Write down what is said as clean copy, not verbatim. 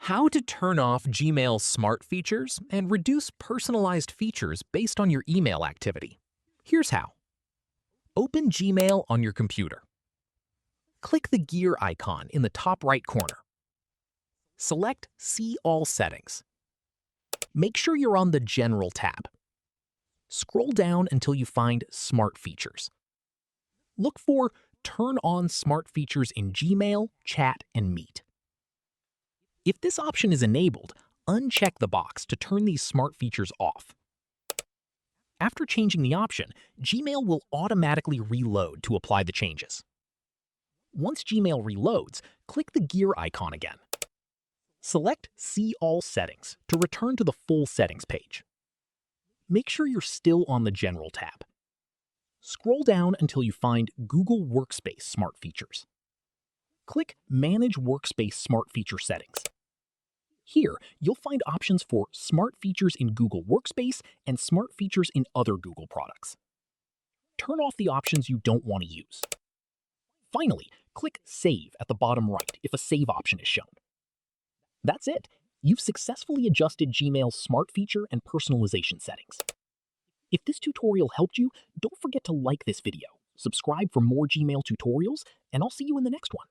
How to turn off Gmail's smart features and reduce personalized features based on your email activity. Here's how. Open Gmail on your computer. Click the gear icon in the top right corner. Select See All Settings. Make sure you're on the General tab. Scroll down until you find Smart Features. Look for Turn on Smart Features in Gmail, Chat, and Meet. If this option is enabled, uncheck the box to turn these smart features off. After changing the option, Gmail will automatically reload to apply the changes. Once Gmail reloads, click the gear icon again. Select See All Settings to return to the full settings page. Make sure you're still on the General tab. Scroll down until you find Google Workspace Smart Features. Click Manage Workspace Smart Feature Settings. Here, you'll find options for smart features in Google Workspace and smart features in other Google products. Turn off the options you don't want to use. Finally, click Save at the bottom right if a save option is shown. That's it. You've successfully adjusted Gmail's smart feature and personalization settings. If this tutorial helped you, don't forget to like this video, subscribe for more Gmail tutorials, and I'll see you in the next one.